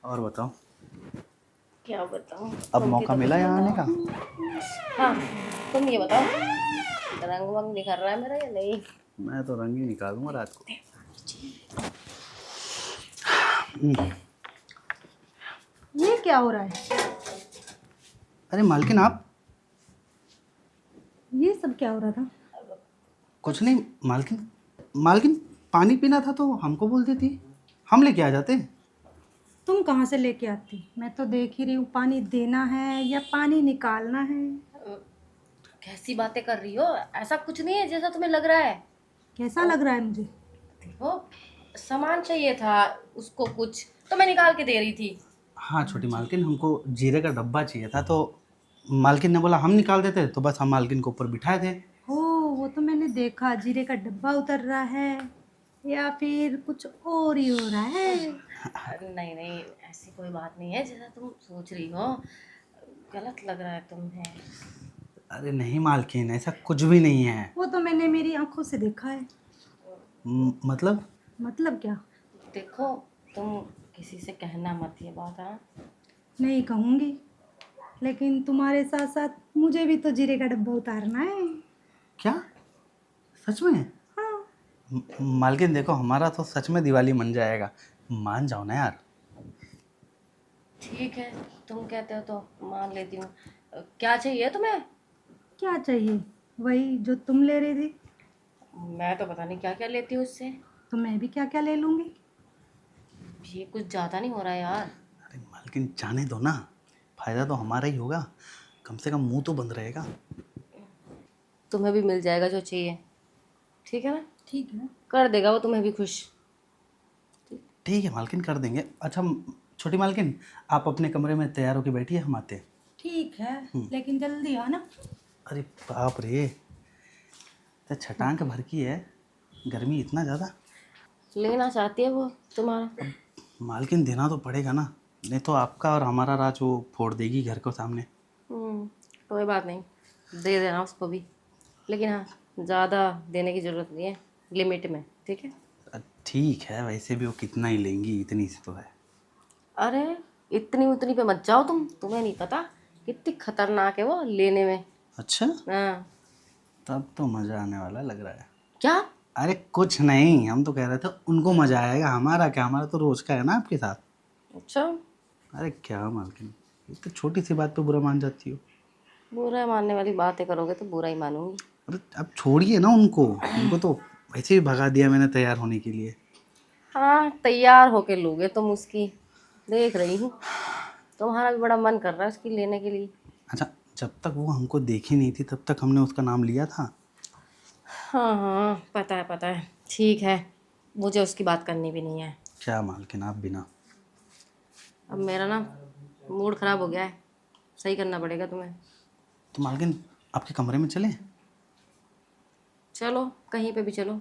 और बताओ। क्या बताऊं। अब तुम थी मौका तो कुछ मिला यहाँ आने का? बताओ। हाँ, तुम ये बताओ, रंग वंग निखर रहा है मेरा या नहीं? मैं तो रंग ही निकालूंगा रात को। ये क्या हो रहा है? अरे मालकिन आप। ये सब क्या हो रहा था? कुछ नहीं मालकिन। मालकिन पानी पीना था तो हमको बोल देती, हम लेके आ जाते। तुम कहाँ से लेके आती? मैं तो देख ही रही हूँ, पानी देना है या पानी निकालना है? कैसी बातें कर रही हो? ऐसा कुछ नहीं है जैसा तुम्हें लग रहा है। कैसा लग रहा है मुझे? देखो, सामान चाहिए था उसको कुछ, तो मैं निकाल के दे रही थी। हाँ छोटी मालकिन, हमको जीरे का डब्बा चाहिए था तो मालकिन ने बोला हम निकाल देते, तो बस हम मालकिन को ऊपर बिठाए थे। हो, वो तो मैंने देखा, जीरे का डब्बा उतर रहा है या फिर कुछ और ही हो रहा है। नहीं नहीं, ऐसी कोई बात नहीं है जैसा तुम सोच रही हो। गलत लग रहा है तुम्हें। अरे नहीं मालकिन, ऐसा कुछ भी नहीं है। वो तो मैंने मेरी आंखों से देखा है। मतलब? मतलब क्या? देखो, तुम किसी से कहना मत ये बात। हाँ, नहीं कहूँगी, लेकिन तुम्हारे साथ साथ मुझे भी तो जीरे का डब्बा उतारना है। क्या? सच में? हाँ। मालकिन देखो, हमारा तो सच में दिवाली मन जाएगा, मान जाओ ना यार। ठीक है, तुम कहते हो तो मान लेती हूँ। क्या चाहिए तुम्हें? क्या चाहिए? वही जो तुम ले रही थी। मैं तो पता नहीं क्या क्या लेती हूँ उससे। तो मैं भी क्या क्या ले लूँगी। ये कुछ ज़्यादा नहीं हो रहा है यार? अरे मालकिन जाने दो ना, फायदा तो हमारा ही होगा, कम से कम मुंह तो बंद रहेगा। तुम्हें भी मिल जाएगा जो चाहिए, ठीक है ना? ठीक है। कर देगा वो तुम्हें भी खुश। ठीक है मालकिन, कर देंगे। अच्छा छोटी मालकिन, आप अपने कमरे में तैयार होके बैठिए, हम आते हैं। ठीक है, लेकिन जल्दी आना। अरे बाप रे, तो छटांक भर की है, गर्मी इतना ज़्यादा। लेना चाहती है वो तुम्हारा। अब मालकिन देना तो पड़ेगा ना, नहीं तो आपका और हमारा राज वो फोड़ देगी घर को सामने। कोई बात नहीं, दे देना उसको भी। लेकिन हाँ, ज़्यादा देने की ज़रूरत नहीं है, लिमिट में, ठीक है? ठीक है, वैसे भी वो कितना ही लेंगी, इतनी सी तो है। अरे, इतनी उतनी पे मत जाओ तुम्हें नहीं पता कितनी खतरनाक है वो लेने में। अच्छा, हाँ। तब तो मज़ा आने वाला लग रहा है। क्या? अरे कुछ नहीं, हम तो कह रहे थे उनको मज़ा आएगा, हमारा क्या, हमारा तो रोज़ का है ना आपके साथ। अच्छा, अरे क्या मालकिन, ये तो छोटी सी बात पे बुरा मान जाती हो। बुरा मानने वाली बातें करोगे तो बुरा ही मानूंगी। अरे अब छोड़िए ना उनको, उनको तो वैसे ही भगा दिया मैंने तैयार होने के लिए। हाँ, तैयार होके लोगे तुम उसकी, देख रही हूँ। तुम्हारा भी बड़ा मन कर रहा है उसकी लेने के लिए। अच्छा, जब तक वो हमको देखी नहीं थी तब तक हमने उसका नाम लिया था। हाँ हाँ, पता है। ठीक है, मुझे उसकी बात करनी भी नहीं है। क्या मालकिन, आप बिना। अब मेरा ना मूड ख़राब हो गया है, सही करना पड़ेगा तुम्हें। तो मालकिन आपके कमरे में चलें? चलो, कहीं पे भी चलो,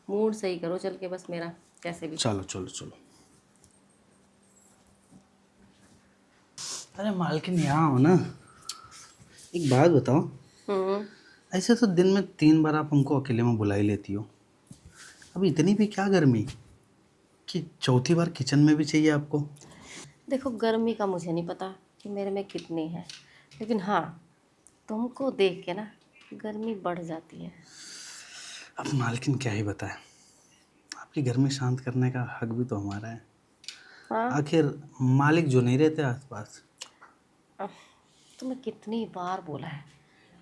मूड सही करो चल के बस मेरा, कैसे भी। चलो चलो चलो। अरे मालकिन यहाँ हो ना, एक बात बताओ। हम्म। ऐसे तो दिन में 3 बार आप हमको अकेले में बुला ही लेती हो, अब इतनी भी क्या गर्मी कि चौथी बार किचन में भी चाहिए आपको? देखो, गर्मी का मुझे नहीं पता कि मेरे में कितनी है, लेकिन हाँ, तुमको देख के ना गर्मी बढ़ जाती है। अब मालकिन क्या ही बताए, आपकी गर्मी शांत करने का हक भी तो हमारा है। हाँ। आखिर मालिक जो नहीं रहते आसपास। अह, तुम्हें कितनी बार बोला है,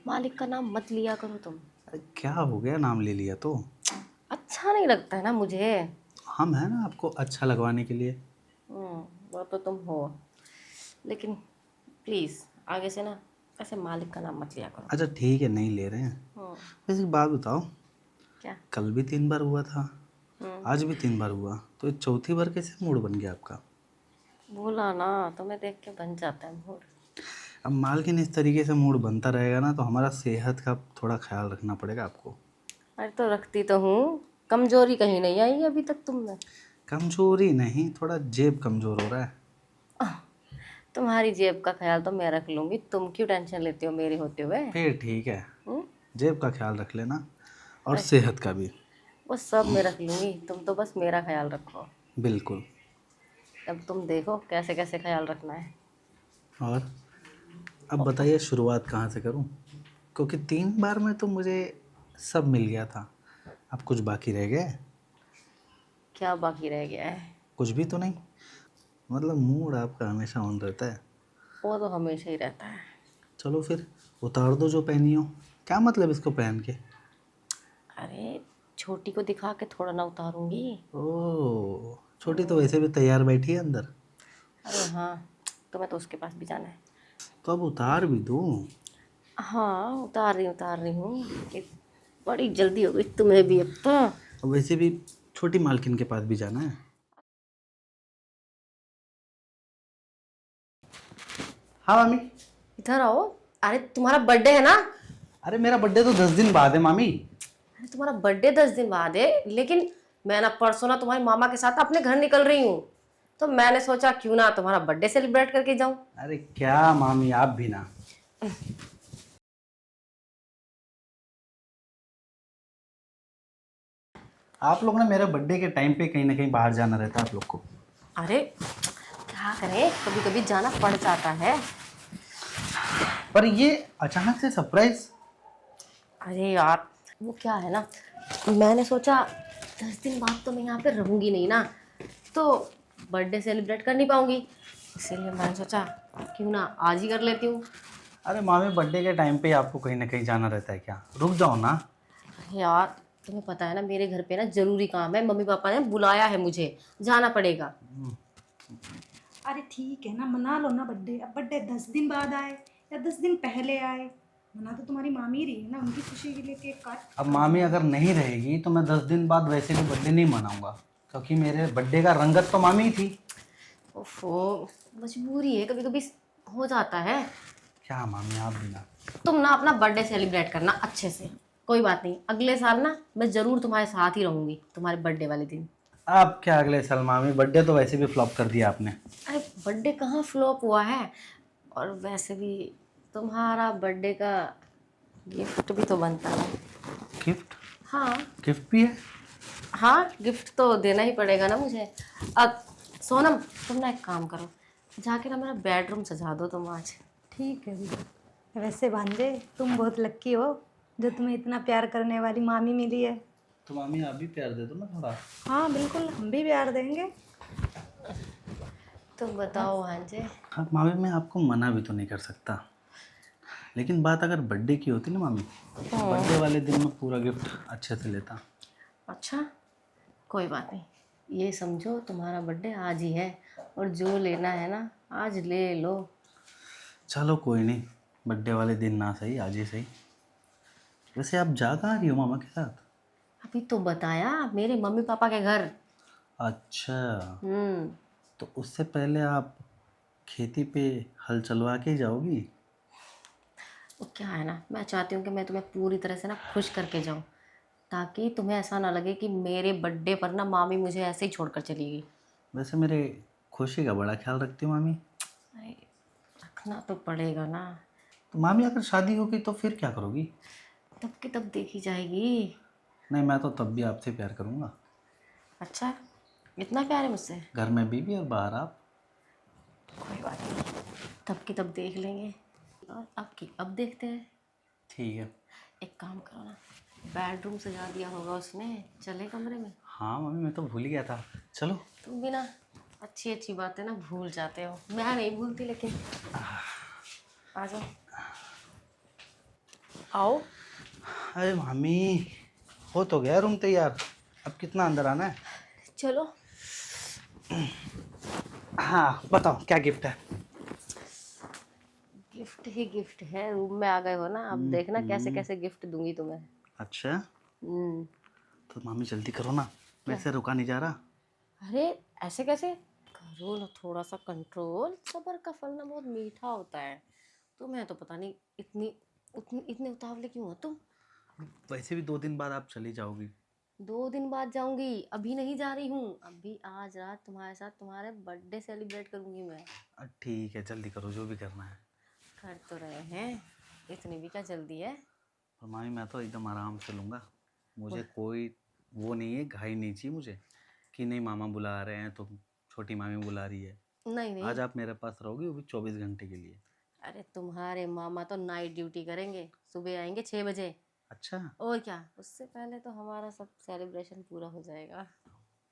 मालिक का नाम मत लिया करो तुम। अरे क्या हो गया, नाम ले लिया तो? अच्छा नहीं लगता है ना मुझे। हम हैं ना आपको अच्छा लगवाने के लिए। वो तो तुम हो, लेकिन प्लीज़ आगे से ना ऐसे मालिक का नाम मत लिया करो। अच्छा ठीक है, नहीं ले रहे हैं। हम्म। वैसे एक बात बताओ, क्या? कल भी 3 बार हुआ था, हम्म। आज भी 3 बार हुआ, तो ये चौथी बार कैसे मूड बन गया आपका? बोला ना, तुम्हें देख के बन जाता है मूड। अब मालकिन इस तरीके से मूड बनता रहेगा ना तो हमारा सेहत का थोड़ा ख्याल रखना पड़ेगा आपको। अरे तो रखती तो हूँ, कमजोरी कहीं नहीं आई अभी तक तुम में। कमजोरी नहीं, थोड़ा जेब कमजोर हो रहा है। तुम्हारी जेब का ख्याल तो मैं रख लूंगी, तुम क्यों टेंशन लेती हो मेरे होते हुए? फिर ठीक है, हम्म? जेब का ख्याल रख लेना और अरे, सेहत का भी। वो सब मैं रख लूंगी, तुम तो बस मेरा ख्याल रखो। बिल्कुल। अब तुम देखो कैसे कैसे ख्याल रखना है। और अब बताइए शुरुआत कहाँ से करूँ, क्योंकि 3 बार में तो मुझे सब मिल गया था। अब कुछ बाकी रह गया है? क्या बाकी रह गया है? कुछ भी तो नहीं, मतलब मूड आपका हमेशा ऑन रहता है। वो तो हमेशा ही रहता है। चलो फिर उतार दो जो पहनी हो। क्या मतलब इसको पहन के? अरे छोटी को दिखा के थोड़ा ना उतारूंगी। ओह, छोटी तो वैसे भी तैयार बैठी है अंदर। अरे हाँ, तुम्हें तो उसके पास भी जाना है। तो अब उतार भी दूँ? हाँ उतार रही हूँ। बड़ी जल्दी हो गई तुम्हें भी अब तो। अब वैसे भी छोटी मालकिन के पास भी जाना है। हाँ मामी। इधर आओ। अरे तुम्हारा बर्थडे है ना? अरे मेरा बर्थडे तो 10 दिन बाद है मामी। अरे तुम्हारा बर्थडे 10 दिन बाद है, लेकिन मैं ना परसों ना तुम्हारे मामा के साथ अपने घर निकल रही हूँ। तो मैंने सोचा क्यों ना तुम्हारा बर्थडे सेलिब्रेट करके जाऊं। अरे क्या मामी, आप भी ना। आप लोग ना मेरे बर्थडे के टाइम पे कहीं ना कहीं बाहर जाना रहता है आप लोग को। अरे क्या करें, कभी कभी जाना पड़ जाता है। पर ये अचानक से सरप्राइज। अरे यार वो क्या है ना, मैंने सोचा 10 दिन बाद तो मैं यहाँ पे रहूँगी नहीं ना, तो बर्थडे सेलिब्रेट कर नहीं पाऊँगी। इसीलिए मैंने सोचा क्यों ना आज ही कर लेती हूँ। अरे मामी, बर्थडे के टाइम पे आपको कहीं ना कहीं जाना रहता है क्या? रुक जाओ ना। अरे यार तुम्हें पता है ना, मेरे घर पे ना ज़रूरी काम है, मम्मी पापा ने बुलाया है, मुझे जाना पड़ेगा। अरे ठीक है ना, मना लो ना बर्थडे। अब बर्थडे 10 दिन बाद आए या 10 दिन पहले आए, मना तो तुम्हारी मामी रही है ना, उनकी खुशी के लिए केक काट। अब मामी अगर नहीं रहेगी तो मैं 10 दिन बाद वैसे भी बर्थडे नहीं मनाऊंगा, क्योंकि मेरे बर्थडे का रंगत तो मामी ही थी। ओफो, मजबूरी है, कभी कभी हो जाता है। क्या मामी, आप भी ना। तुम ना अपना बर्थडे सेलिब्रेट करना अच्छे से। कोई बात नहीं, अगले साल ना मैं ज़रूर तुम्हारे साथ ही रहूँगी तुम्हारे बर्थडे वाले दिन। आप क्या अगले साल मामी? बर्थडे तो वैसे भी फ्लॉप कर दिया आपने। अरे बर्थडे कहाँ फ्लॉप हुआ है, और वैसे भी तुम्हारा बर्थडे का गिफ्ट भी तो बनता है। गिफ्ट? हाँ। गिफ्ट भी है? हाँ गिफ्ट तो देना ही पड़ेगा ना मुझे। अब सोनम, तुम ना एक काम करो, जाके ना मेरा बेडरूम सजा दो तुम आज। ठीक है भैया। वैसे भांजे, तुम बहुत लक्की हो जो तुम्हें इतना प्यार करने वाली मामी मिली है। तो मामी आप भी प्यार दे दो ना थोड़ा। हाँ बिल्कुल, हम भी प्यार देंगे। तुम बताओ भांजे। हाँ मामी, मैं आपको मना भी तो नहीं कर सकता, लेकिन बात अगर बर्थडे की होती ना मामी, तो बर्थडे वाले दिन मैं पूरा गिफ्ट अच्छे से लेता। अच्छा कोई बात नहीं, ये समझो तुम्हारा बर्थडे आज ही है, और जो लेना है ना आज ले लो। चलो कोई नहीं, बर्थडे वाले दिन ना सही, आज ही सही। वैसे आप जा कहाँ रही हो मामा के साथ? अभी तो बताया, मेरे मम्मी पापा के घर। अच्छा, हम्म। तो उससे पहले आप खेती पे हल चलवा के ही जाओगी? वो क्या है ना, मैं चाहती हूँ कि मैं तुम्हें पूरी तरह से ना खुश करके जाऊँ, ताकि तुम्हें ऐसा ना लगे कि मेरे बर्थडे पर ना मामी मुझे ऐसे ही छोड़कर चली गई। वैसे मेरे खुशी का बड़ा ख्याल रखती हो मामी। अरे रखना तो पड़ेगा ना। तो मामी अगर शादी होगी तो फिर क्या करोगी? तब की तब देखी जाएगी। नहीं, मैं तो तब भी आपसे प्यार करूँगा। अच्छा, इतना प्यार है मुझसे? घर में बीवी और बाहर आप। कोई बात नहीं, तब की तब देख लेंगे। और अब की अब देखते हैं। ठीक है। एक काम करो ना, बेडरूम सजा दिया होगा उसने, चले कमरे में। हाँ मामी, मैं तो भूल गया था। चलो। तुम भी ना अच्छी अच्छी बातें ना भूल जाते हो, मैं नहीं भूलती, लेकिन आ जाओ। आओ। अरे मामी, हो तो गया रूम तैयार, अब कितना अंदर आना है? चलो। हाँ बताओ, क्या गिफ्ट है? गिफ्ट ही गिफ्ट है, रूम में आ गए हो ना, अब देखना कैसे कैसे गिफ्ट दूंगी तुम्हें। अच्छा, हम्म। तो मामी जल्दी करो ना, क्या? वैसे रुका नहीं जा रहा। अरे ऐसे कैसे, करो ना थोड़ा सा कंट्रोल, सब्र का फल ना बहुत मीठा होता है। तुम्हें तो पता नहीं इतनी उतनी इतने उतावले क्यों हो तुम। वैसे भी 2 दिन बाद आप चली जाओगी। 2 दिन बाद जाऊंगी, अभी नहीं जा रही हूँ, अभी आज रात तुम्हारे साथ तुम्हारे बर्थडे सेलिब्रेट करूंगी मैं। ठीक है, जल्दी करो जो भी करना है। कर तो रहे हैं, इतनी भी क्या जल्दी है। और मामी मैं तो एकदम आराम से लूँगा, मुझे कोई वो नहीं है, घाई नहीं चाहिए मुझे कि नहीं मामा बुला रहे हैं तो छोटी मामी बुला रही है। नहीं नहीं। आज आप मेरे पास रहोगी, वो भी 24 घंटे के लिए। अरे तुम्हारे मामा तो नाइट ड्यूटी करेंगे, सुबह आएंगे 6 बजे। अच्छा, और क्या, उससे पहले तो हमारा सब सेलिब्रेशन पूरा हो जाएगा।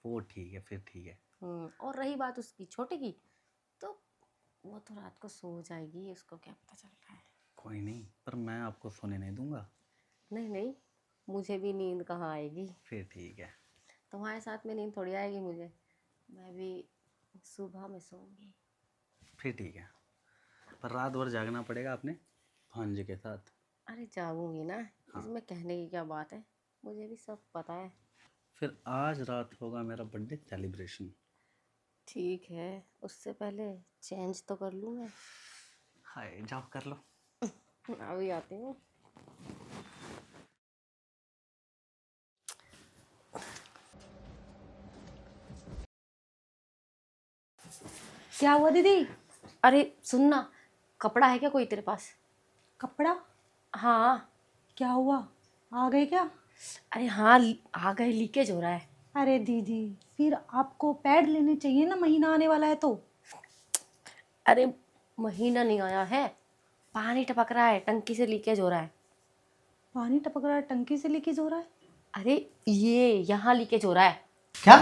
वो ठीक है, फिर ठीक है। और रही बात उसकी छोटे की, तो वो तो रात को सो जाएगी, उसको क्या पता चल रहा है। कोई नहीं, पर मैं आपको सोने नहीं दूंगा। नहीं नहीं, मुझे भी नींद कहाँ आएगी। फिर ठीक है। तुम्हारे साथ में नींद थोड़ी आएगी मुझे, मैं भी सुबह में सोऊंगी। फिर ठीक है, पर रात भर जागना पड़ेगा अपने भांजे के साथ। अरे जागूंगी ना, हाँ। इसमें कहने की क्या बात है, मुझे भी सब पता है। फिर आज रात होगा मेरा बर्थडे सेलिब्रेशन। ठीक है, उससे पहले चेंज तो कर लूँ मैं। हाय, जाओ कर लो। अभी आती हूँ। क्या हुआ दीदी? अरे सुनना, कपड़ा है क्या कोई तेरे पास? कपड़ा? हाँ। क्या हुआ, आ गए क्या? अरे हाँ, आ गए, लीकेज हो रहा है। अरे दीदी, फिर आपको पैड लेने चाहिए ना, महीना आने वाला है तो। अरे महीना नहीं आया है, पानी टपक रहा है, टंकी से लीकेज हो रहा है। पानी टपक रहा है, टंकी से लीकेज हो रहा है? अरे ये यहाँ लीकेज हो रहा है। क्या?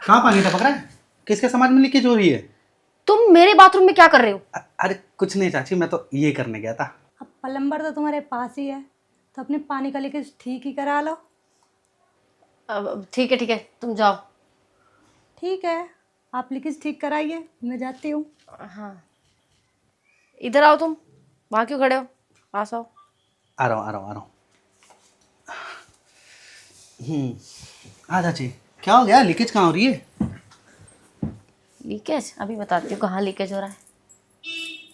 कहाँ पानी टपक रहा है? किसके समाज में लीकेज हो रही है? तुम मेरे बाथरूम में क्या कर रहे हो? अरे कुछ नहीं चाची, मैं तो ये करने गया था। अब प्लम्बर तो तुम्हारे पास ही है, तो अपने पानी का लीकेज ठीक ही करा लो। अब ठीक है, तुम जाओ। ठीक है, आप लीकेज ठीक कराइए, मैं जाती हूँ। हाँ, इधर आओ तुम, वहाँ क्यों खड़े हो, पास आओ। आ रहा हूँ। आ चाची, क्या हो गया? लीकेज कहाँ हो रही है? लीकेज अभी बताती हूँ कहाँ लीकेज हो रहा है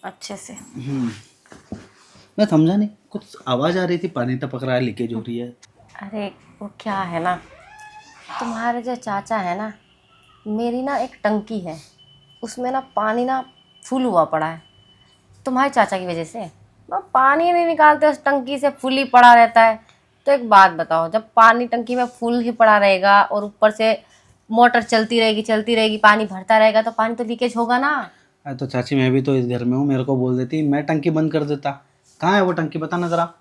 अच्छे से। मैं समझा नहीं, कुछ आवाज आ रही थी, पानी टपक रहा है, लीकेज हो रही है। अरे वो क्या है ना, तुम्हारे जो चाचा है ना, मेरी ना एक टंकी है, उसमें ना पानी ना फुल हुआ पड़ा है, तुम्हारे चाचा की वजह से वो पानी नहीं निकालते, उस टंकी से फुल ही पड़ा रहता है। तो एक बात बताओ, जब पानी टंकी में फुल ही पड़ा रहेगा और ऊपर से मोटर चलती रहेगी, पानी भरता रहेगा, तो पानी तो लीकेज होगा ना। अरे तो चाची, मैं भी तो इस घर में हूँ, मेरे को बोल देती, मैं टंकी बंद कर देता। कहाँ है वो टंकी, बताना जरा।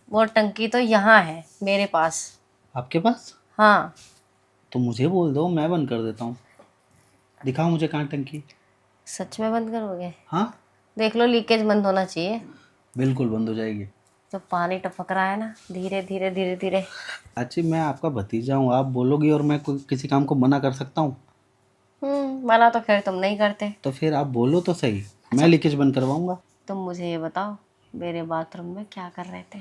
वो टंकी तो यहाँ है मेरे पास। आपके पास? हाँ। तो मुझे बोल दो, मैं बंद कर देता हूँ। दिखाओ मुझे कहाँ टंकी। सच में बंद करोगे? हाँ, देख लो, लीकेज बंद होना चाहिए। बिल्कुल बंद हो जाएगी। तो पानी टपक रहा है ना, धीरे धीरे। चाची, मैं आपका भतीजा हूँ, आप बोलोगी और मैं किसी काम को मना कर सकता हूँ? मना तो खैर तुम नहीं करते। तो फिर आप बोलो तो सही, मैं लीकेज बंद करवाऊंगा। तुम मुझे ये बताओ, मेरे बाथरूम में क्या कर रहे थे?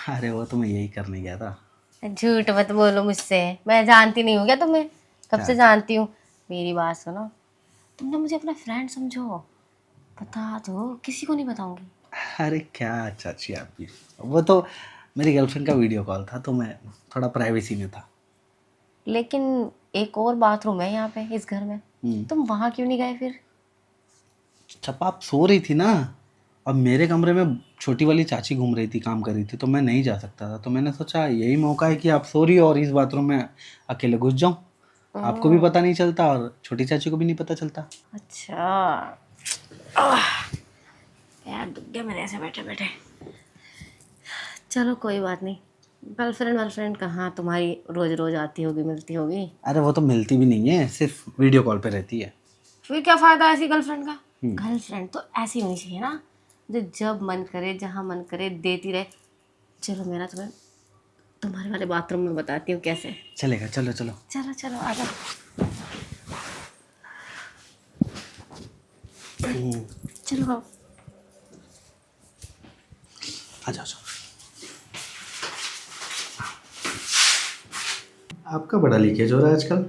अरे वो तो मैं यही करने गया था। झूठ मत बोलो मुझसे, मैं जानती नहीं हूँ क्या तुम्हें? कब से जानती हूँ। मेरी बात सुनो, तुम ना मुझे अपना फ्रेंड समझो, बता दो, किसी को नहीं बताऊंगी। अरे क्या चाची आपकी, वो तो मेरी गर्लफ्रेंड का वीडियो कॉल था, तो मैं थोड़ा प्राइवेसी में था। लेकिन एक और बाथरूम है यहाँ पे इस घर में, तुम वहाँ क्यों नहीं गए फिर? जब आप सो रही थी ना, अब मेरे कमरे में छोटी वाली चाची घूम रही थी, काम कर रही थी, तो मैं नहीं जा सकता था, तो मैंने सोचा यही मौका है कि आप सो रही हो और इस बाथरूम में अकेले घुस जाऊं, आपको भी पता नहीं चलता और छोटी चाची को भी नहीं पता चलता। अच्छा, यार दुख गया मेरे ऐसे बैठे बैठे। चलो कोई बात नहीं, गर्लफ्रेंड कहाँ तुम्हारी रोज रोज आती होगी, मिलती होगी। अरे वो तो मिलती भी नहीं है, सिर्फ वीडियो कॉल पे रहती है। फिर क्या फायदा ऐसी गर्लफ्रेंड का? गर्लफ्रेंड तो ऐसी होनी चाहिए ना, जो जब मन करे जहाँ मन करे देती रहे। चलो मैं ना तुम्हें तुम्हारे वाले बाथरूम में बताती हूँ कैसे। चलेगा, चलो चलो। चलो आ जाओ। चलो आओ। आ जाओ। आपका बड़ा लीकेज हो रहा है आजकल।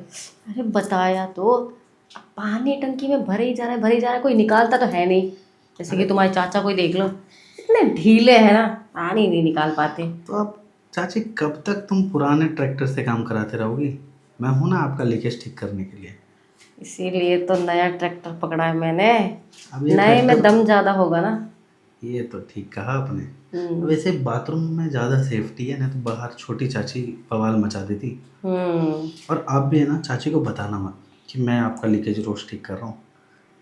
अरे बताया तो, पानी टंकी में भरे ही जा रहा है, कोई निकालता तो है नहीं। जैसे कि तुम्हारे चाचा कोई देख लो, इतने ढीले हैं ना, पानी नहीं निकाल पाते। तो आप चाची कब तक तुम पुराने ट्रैक्टर से काम कराते रहोगी? मैं हूं ना आपका लीकेज ठीक करने के लिए। इसीलिए तो नया ट्रैक्टर पकड़ा है मैंने, अब ये नए में दम ज़्यादा होगा ना। ये तो ठीक कहा आपने। वैसे बाथरूम में ज़्यादा सेफ्टी है ना, तो बाहर छोटी चाची बवाल मचा देती। और आप भी है ना, चाची को बताना मत कि मैं आपका लीकेज रोज ठीक कर रहा हूँ।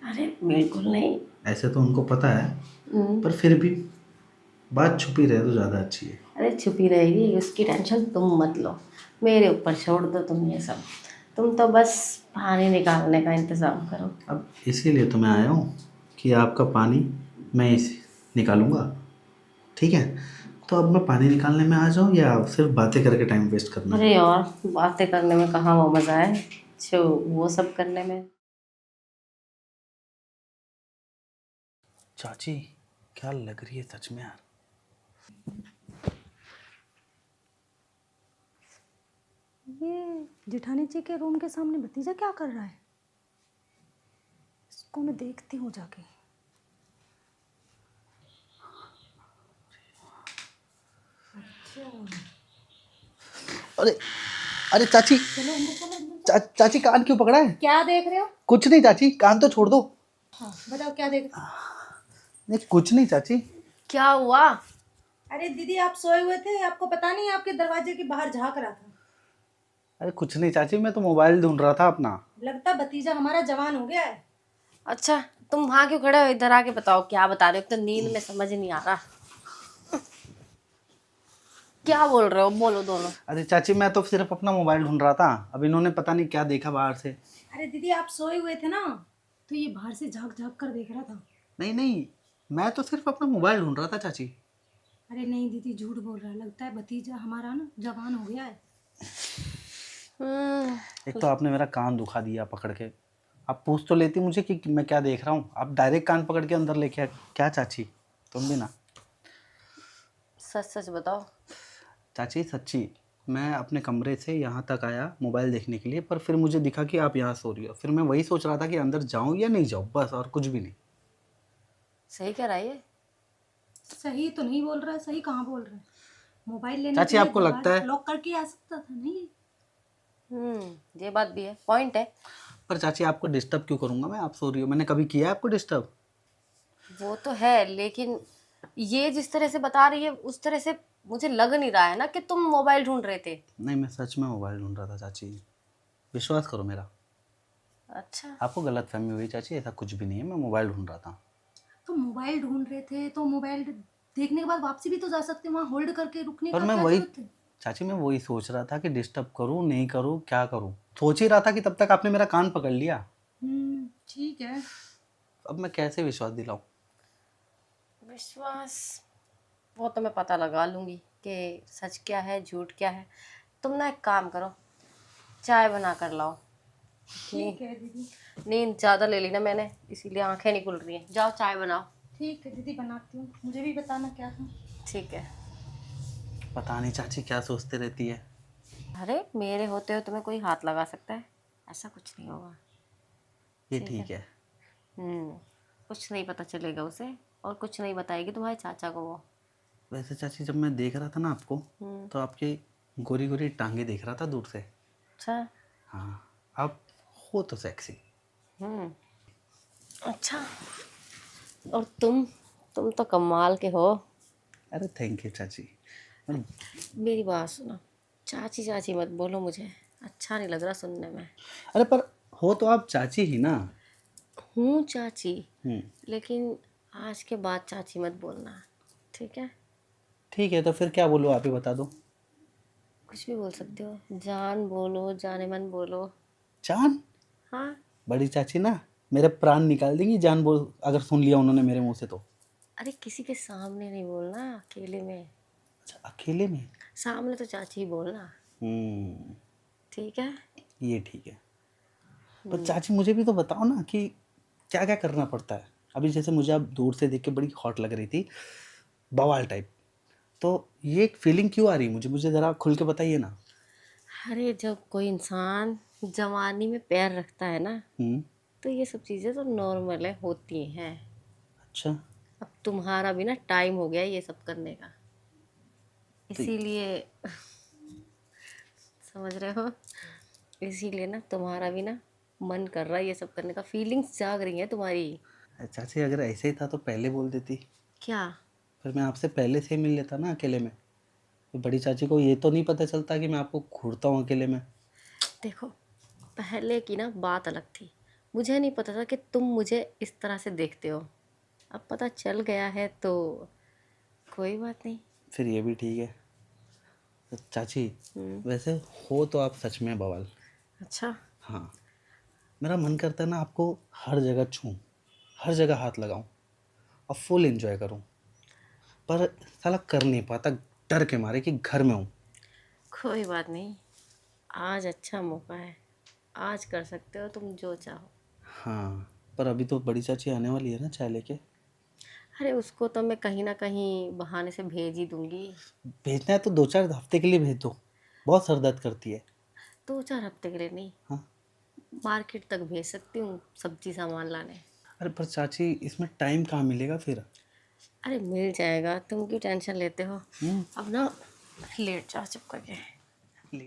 अरे बिल्कुल नहीं। ऐसे तो उनको पता है, हम्म, पर फिर भी बात छुपी रहे तो ज़्यादा अच्छी है। अरे छुपी रहेगी, उसकी टेंशन तुम मत लो, मेरे ऊपर छोड़ दो तुम ये सब। तुम तो बस पानी निकालने का इंतज़ाम करो। अब इसीलिए तो मैं आया हूँ कि आपका पानी मैं इस निकालूंगा, ठीक है? तो अब मैं पानी निकालने में आ जाऊँ या आप सिर्फ बातें करके टाइम वेस्ट करना है? अरे यार, बातें करने में कहाँ वो मज़ा है जो वो सब करने में। चाची क्या लग रही है सच में यार। ये जेठानी जी के रूम के सामने भतीजा क्या कर रहा है? इसको मैं देखती हूँ जाके। अच्छा, अरे अरे चाची, चलो अंदर चलो अंदर चलो। चाची कान क्यों पकड़ा है? क्या देख रहे हो? कुछ नहीं चाची, कान तो छोड़ दो। हाँ बताओ क्या देख रहे नहीं कुछ नहीं चाची। क्या हुआ? हो? अरे दीदी आप सोए हुए थे, आपको पता नहीं आपके दरवाजे के बाहर झांक रहा था। अरे कुछ नहीं चाची, मैं तो मोबाइल ढूंढ रहा था अपना। लगता भतीजा हमारा जवान हो गया है। अच्छा, तुम वहाँ क्यों खड़े हो? इधर आके बताओ क्या बता रहे हो। तो नींद में समझ नहीं आ रहा। क्या बोल रहे हो, बोलो दोनों। अरे चाची मैं तो सिर्फ अपना मोबाइल ढूंढ रहा था, अब इन्होंने पता नहीं क्या देखा बाहर से। अरे दीदी आप सोए हुए थे ना, तो ये बाहर से झांक झांक कर देख रहा था। नहीं नहीं, मैं तो सिर्फ अपना मोबाइल ढूंढ रहा था चाची। अरे नहीं दीदी झूठ बोल रहा है, लगता है भतीजा हमारा ना जवान हो गया है। हम्म, एक तो आपने मेरा कान दुखा दिया पकड़ के। आप पूछ तो लेती मुझे कि मैं क्या देख रहा हूँ, आप डायरेक्ट कान पकड़ के अंदर लेके आ। क्या चाची, तुम भी ना। सच सच बताओ। चाची सच्ची, मैं अपने कमरे से यहाँ तक आया मोबाइल देखने के लिए, पर फिर मुझे दिखा कि आप यहाँ सो रही हो। फिर मैं वही सोच रहा था कि अंदर जाऊँ या नहीं जाऊँ, बस और कुछ भी नहीं। सही कह रहा है ये। सही तो नहीं बोल रहा है, सही कहाँ बोल रहा है? मोबाइल लेने के चाची लिए आपको लगता दरवाजा है, लॉक करके आ सकता था नहीं? ये बात भी है, पॉइंट है। पर चाची आपको डिस्टर्ब क्यों करूँगा मैं? आप सो रही हो, मैंने कभी किया है आपको डिस्टर्ब? वो तो है, लेकिन ये जिस तरह से बता रही है उस तरह से मुझे लग नहीं रहा है ना कि तुम मोबाइल ढूंढ रहे थे। नहीं मैं सच में मोबाइल ढूंढ रहा था चाची, विश्वास करो मेरा। अच्छा, आपको गलत फहमी हुई चाची, ऐसा कुछ भी नहीं है, मैं मोबाइल ढूंढ रहा था। तो मोबाइल ढूंढ रहे थे तो मोबाइल देखने के बाद वापसी भी तो जा सकते, वहाँ होल्ड करके रुकने पर का मैं क्या वही जरूरत है? चाची, मैं वही सोच रहा था कि डिस्टर्ब करूँ नहीं करूँ क्या करूँ, सोच ही रहा था कि तब तक आपने मेरा कान पकड़ लिया। ठीक है। अब मैं कैसे विश्वास दिलाऊं? विश्वास वो तो मैं पता लगा लूंगी कि सच क्या है झूठ क्या है। तुम ना एक काम करो, चाय बना कर लाओ। नी, ठीक है दीदी। नींद ज़्यादा ले ली ना मैंने, इसीलिए आंखें नहीं खुल रही हैं। जाओ चाय बनाओ। ठीक है दीदी बनाती हूँ, मुझे भी बताना क्या था। ठीक है। पता नहीं चाची क्या सोचते रहती है। अरे मेरे होते हुए तुम्हें कोई हाथ लगा सकता है? ऐसा कुछ नहीं होगा। ये ठीक है। ठीक है। हम्म, कुछ नहीं पता चलेगा उसे, और कुछ नहीं बताएगी तुम्हारे चाचा को वो। वैसे चाची जब मैं देख रहा था ना आपको, तो आपकी गोरी गोरी टांगे देख रहा था दूर से। अच्छा। हाँ, आप हो तो सेक्सी। हम्म, अच्छा। और तुम तो कमाल के हो। अरे थैंक यू चाची। मतलब, मेरी बात सुनो, चाची चाची मत बोलो, मुझे अच्छा नहीं लग रहा सुनने में। अरे पर हो तो आप चाची ही ना। हूँ चाची, हम्म। लेकिन आज के बाद चाची मत बोलना, ठीक है? ठीक है तो फिर क्या बोलूँ, आप ही बता दो। कुछ भी बोल सकते हो, जान बोलो, जाने मन बोलो। जान? हाँ। बड़ी चाची ना मेरे प्राण निकाल देंगी जान बोल, अगर सुन लिया उन्होंने मेरे मुंह से तो। अरे किसी के सामने नहीं बोलना, अकेले में। अच्छा अकेले में? सामने तो चाची ही बोलना, हम्म, ठीक है? ये ठीक है। पर चाची मुझे भी तो बताओ ना कि क्या क्या करना पड़ता है। अभी जैसे मुझे आप दूर से देख के बड़ी हॉट लग रही थी, बवाल टाइप, तो ये एक फीलिंग क्यों आ रही है मुझे, मुझे ज़रा खुल के बताइए ना। अरे जब कोई इंसान जवानी में पैर रखता है ना, हम्म। तो ये सब चीज़ें तो नॉर्मल है, होती हैं। अच्छा। अब तुम्हारा भी ना टाइम हो गया है ये सब करने का, तो इसीलिए समझ रहे हो, इसीलिए ना तुम्हारा भी ना मन कर रहा है ये सब करने का, फीलिंग्स जाग रही हैं तुम्हारी। चाची अगर ऐसे ही था तो पहले बोल देती, क्या? फिर मैं आपसे पहले से ही मिल लेता ना अकेले में। तो बड़ी चाची को ये तो नहीं पता चलता कि मैं आपको घूरता हूँ अकेले में। देखो, पहले की ना बात अलग थी। मुझे नहीं पता था कि तुम मुझे इस तरह से देखते हो। अब पता चल गया है तो कोई बात नहीं। फिर ये भी ठीक है। तो चाची, वैसे हो तो आप सच में बवाल। अच्छा। हाँ, मेरा मन करता है ना आपको हर जगह छूं, हर जगह हाथ लगाऊं और फुल एंजॉय करूं, पर साला कर नहीं पाता डर के मारे कि घर में हूं। कोई बात नहीं, आज अच्छा मौका है, आज कर सकते हो तुम जो चाहो। हाँ, पर अभी तो बड़ी चाची आने वाली है ना चाय लेके। अरे उसको तो मैं कहीं ना कहीं बहाने से भेज ही दूंगी। भेजना है तो 2-4 हफ्ते के लिए भेज दो, बहुत सर दर्द करती है। 2-4 हफ्ते के लिए नहीं, हाँ। मार्केट तक भेज सकती हूँ सब्जी सामान लाने। अरे पर चाची, इसमें टाइम कहाँ मिलेगा फिर। अरे मिल जाएगा, तुम क्यों टेंशन लेते हो। हम्म। अब ना लेट जाओ चुप करके।